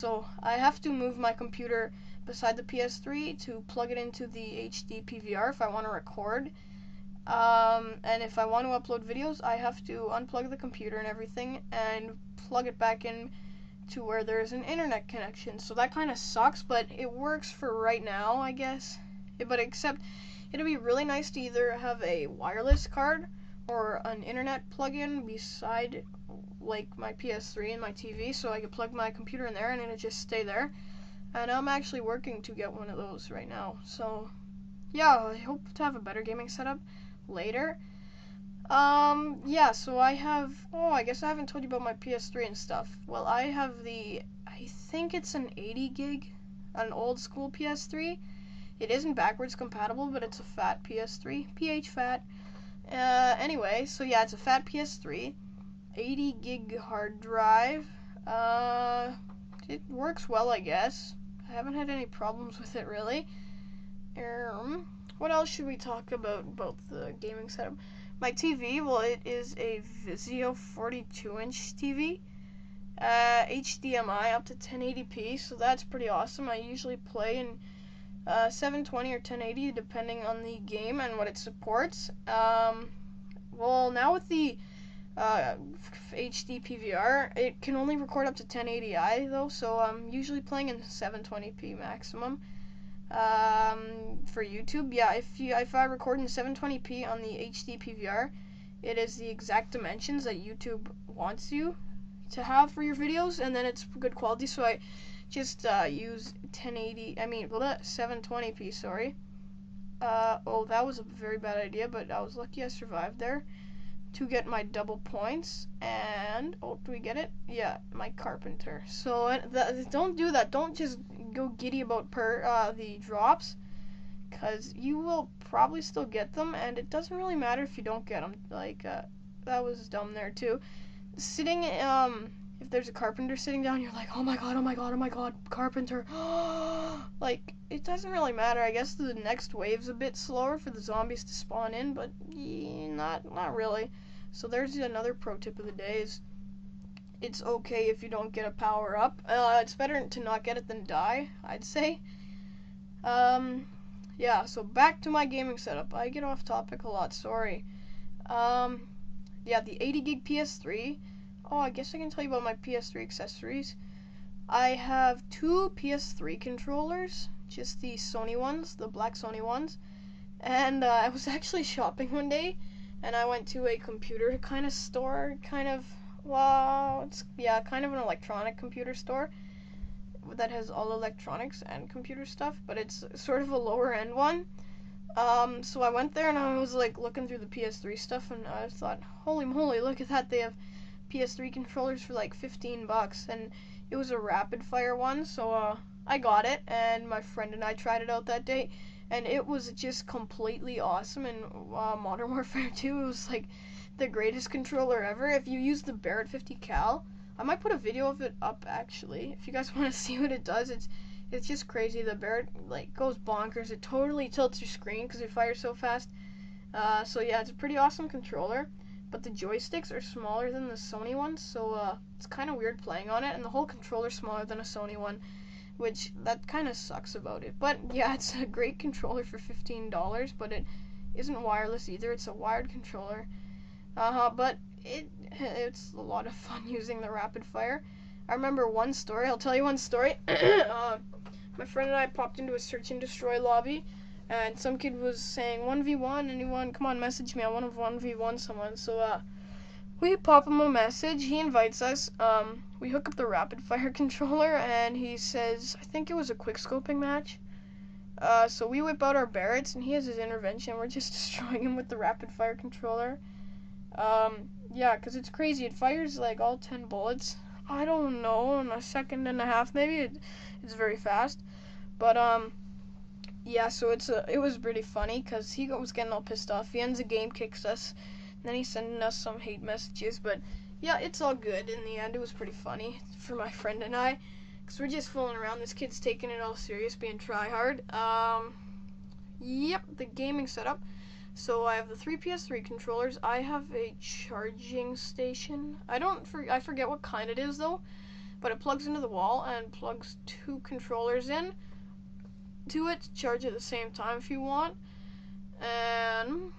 So I have to move my computer beside the PS3 to plug it into the HD PVR if I want to record. And if I want to upload videos, I have to unplug the computer and everything and plug it back in to where there's an internet connection. So that kind of sucks, but it works for right now, I guess. But except it'd be really nice to either have a wireless card or an internet plug-in beside like my PS3 and my TV, so I could plug my computer in there and it'd just stay there. And I'm actually working to get one of those right now. So yeah, I hope to have a better gaming setup later. Yeah, so I have, I guess I haven't told you about my PS3 and stuff. Well, I have I think it's an 80 gig, an old school PS3. It isn't backwards compatible, but it's a fat PS3, PH fat. Anyway, so yeah, it's a fat PS3, 80 gig hard drive. It works well, I guess. I haven't had any problems with it, really. What else should we talk about the gaming setup? My TV, well, it is a Vizio 42-inch TV. HDMI up to 1080p, so that's pretty awesome. I usually play in 720 or 1080, depending on the game and what it supports. Well, now with the HD PVR, it can only record up to 1080i though, so I'm usually playing in 720p maximum. For YouTube, yeah, if I record in 720p on the HD PVR, it is the exact dimensions that YouTube wants you to have for your videos, and then it's good quality, so I just use 720p, sorry. Oh, that was a very bad idea, but I was lucky I survived there to get my double points. And do we get it? Yeah, my carpenter. So don't do that. Don't just go giddy about the drops, because you will probably still get them, and it doesn't really matter if you don't get them. Like that was dumb there too. Sitting if there's a carpenter sitting down, you're like, oh my god, oh my god, oh my god, carpenter. Like, it doesn't really matter. I guess the next wave's a bit slower for the zombies to spawn in, but not really. So there's another pro tip of the day: is it's okay if you don't get a power up. It's better to not get it than die, I'd say. Yeah, so back to my gaming setup. I get off topic a lot, sorry. Yeah, the 80 gig PS3. Oh, I guess I can tell you about my PS3 accessories. I have two PS3 controllers, just the Sony ones, the black Sony ones. And I was actually shopping one day, and I went to a computer kind of store, kind of an electronic computer store that has all electronics and computer stuff, but it's sort of a lower end one. So I went there and I was like looking through the PS3 stuff, and I thought, holy moly, look at that, they have PS3 controllers for like $15, and it was a rapid fire one, so I got it, and my friend and I tried it out that day, and it was just completely awesome. In Modern Warfare 2, it was like the greatest controller ever. If you use the Barrett 50 cal, I might put a video of it up actually, if you guys want to see what it does. It's just crazy. The Barrett like goes bonkers. It totally tilts your screen because it fires so fast. So yeah, it's a pretty awesome controller. But the joysticks are smaller than the Sony ones, so it's kind of weird playing on it, and the whole controller's smaller than a Sony one, which that kind of sucks about it. But yeah, it's a great controller for $15, but it isn't wireless either. It's a wired controller. But it's a lot of fun using the rapid fire. I remember one story. I'll tell you one story. My friend and I popped into a search and destroy lobby, and some kid was saying 1v1, anyone, come on, message me, I want to 1v1 someone. So we pop him a message, he invites us, we hook up the rapid fire controller, and he says, I think it was a quick scoping match. So we whip out our Barretts, and he has his intervention, we're just destroying him with the rapid fire controller. Yeah, because it's crazy, it fires like all 10 bullets, I don't know, in a second and a half maybe. It's very fast. But yeah, so it was pretty funny because he was getting all pissed off. He ends the game, kicks us, and then he's sending us some hate messages. But yeah, it's all good in the end. It was pretty funny for my friend and I, because we're just fooling around. This kid's taking it all serious, being tryhard. Yep, the gaming setup. So I have the 3 PS3 controllers. I have a charging station. I forget what kind it is though, but it plugs into the wall and plugs 2 controllers in to it to charge at the same time if you want. And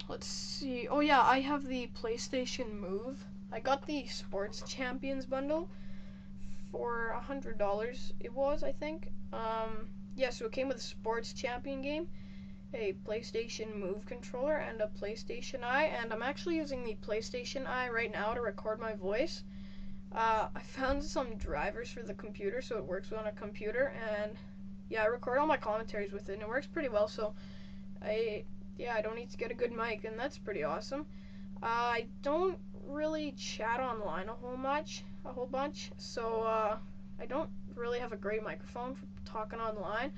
let's see. Oh yeah, I have the PlayStation Move. I got the Sports Champions bundle for $100. It was, I think. Yeah, so it came with a Sports Champion game, a PlayStation Move controller, and a PlayStation Eye. And I'm actually using the PlayStation Eye right now to record my voice. I found some drivers for the computer, so it works on a computer, and yeah, I record all my commentaries with it, and it works pretty well. So I don't need to get a good mic, and that's pretty awesome. I don't really chat online a whole bunch, so I don't really have a great microphone for talking online.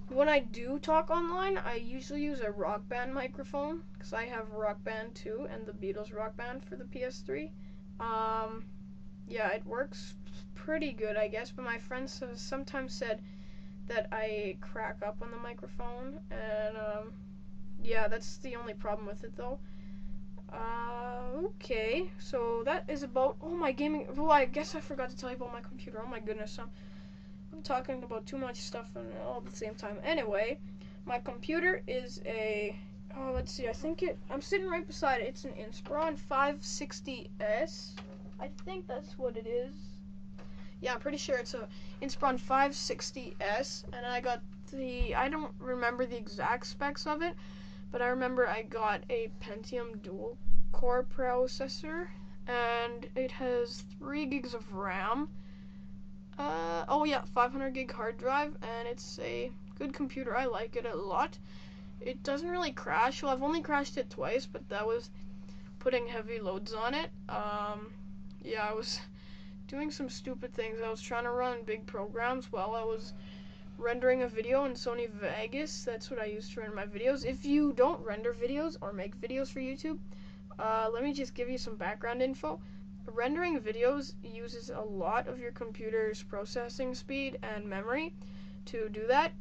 When I do talk online, I usually use a Rock Band microphone, because I have Rock Band 2 and the Beatles Rock Band for the PS3. Yeah, it works pretty good, I guess, but my friends have sometimes said that I crack up on the microphone, and yeah, that's the only problem with it, though. Okay, so that is about my gaming. Well, I guess I forgot to tell you about my computer. Oh my goodness, I'm talking about too much stuff and all at the same time. Anyway, my computer is a, let's see, I'm sitting right beside it. It's an Inspiron 560S. I think that's what it is. Yeah, I'm pretty sure it's a Inspiron 560S, and I don't remember the exact specs of it, but I remember I got a Pentium dual core processor, and it has 3 gigs of RAM. 500 gig hard drive, and it's a good computer. I like it a lot. It doesn't really crash. Well, I've only crashed it twice, but that was putting heavy loads on it. Yeah, I was doing some stupid things. I was trying to run big programs while I was rendering a video in Sony Vegas. That's what I use to render my videos. If you don't render videos or make videos for YouTube, let me just give you some background info. Rendering videos uses a lot of your computer's processing speed and memory to do that.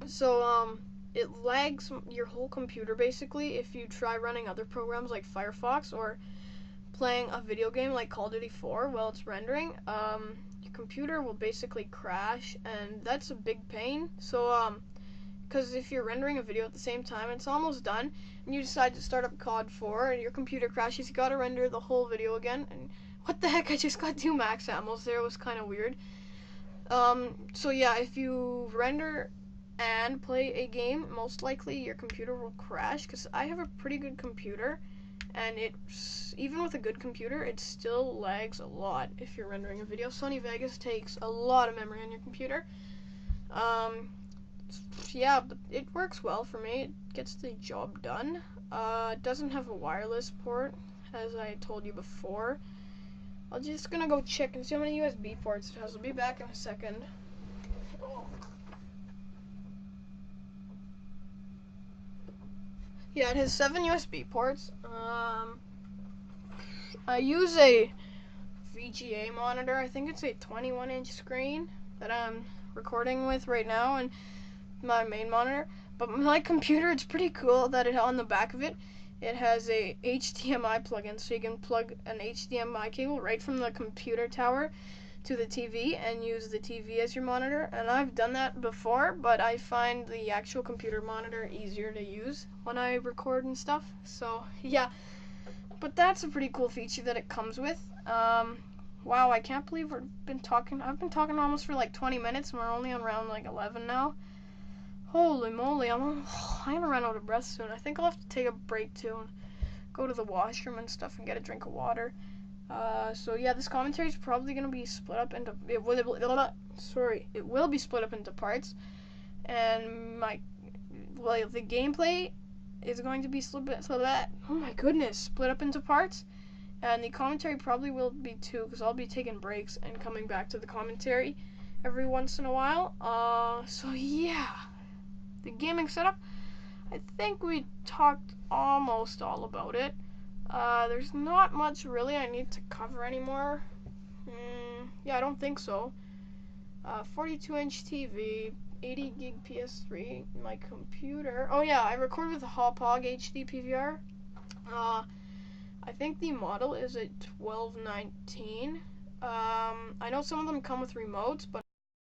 So it lags your whole computer basically if you try running other programs like Firefox or playing a video game like Call of Duty 4 while it's rendering. Your computer will basically crash, and that's a big pain. So because if you're rendering a video at the same time, it's almost done, and you decide to start up COD 4 and your computer crashes, you gotta render the whole video again, and what the heck, I just got 2 max ammos there. It was kind of weird. So yeah, if you render and play a game, most likely your computer will crash, because I have a pretty good computer, and even with a good computer, it still lags a lot if you're rendering a video. Sony Vegas takes a lot of memory on your computer. Yeah, but it works well for me. It gets the job done. It doesn't have a wireless port, as I told you before. I'm just gonna go check and see how many USB ports it has. I'll be back in a second. Yeah, it has 7 USB ports. I use a VGA monitor. I think it's a 21-inch screen that I'm recording with right now, and my main monitor. But my computer, it's pretty cool that on the back of it, it has a HDMI plug-in, so you can plug an HDMI cable right from the computer tower to the TV and use the TV as your monitor. And I've done that before, but I find the actual computer monitor easier to use when I record and stuff. So yeah, but that's a pretty cool feature that it comes with. Wow, I can't believe I've been talking almost for like 20 minutes, and we're only on round like 11 now. Holy moly, I'm gonna run out of breath soon. I think I'll have to take a break too and go to the washroom and stuff and get a drink of water. So yeah, this commentary is probably gonna be split up into it will be split up into parts, and the gameplay is going to be split up into parts, and the commentary probably will be too, because I'll be taking breaks and coming back to the commentary every once in a while. So yeah, the gaming setup, I think we talked almost all about it. There's not much really I need to cover anymore. Yeah, I don't think so. 42-inch TV, 80 gig PS3, my computer. Oh yeah, I record with a Hauppauge HD PVR. I think the model is a 1219. I know some of them come with remotes, but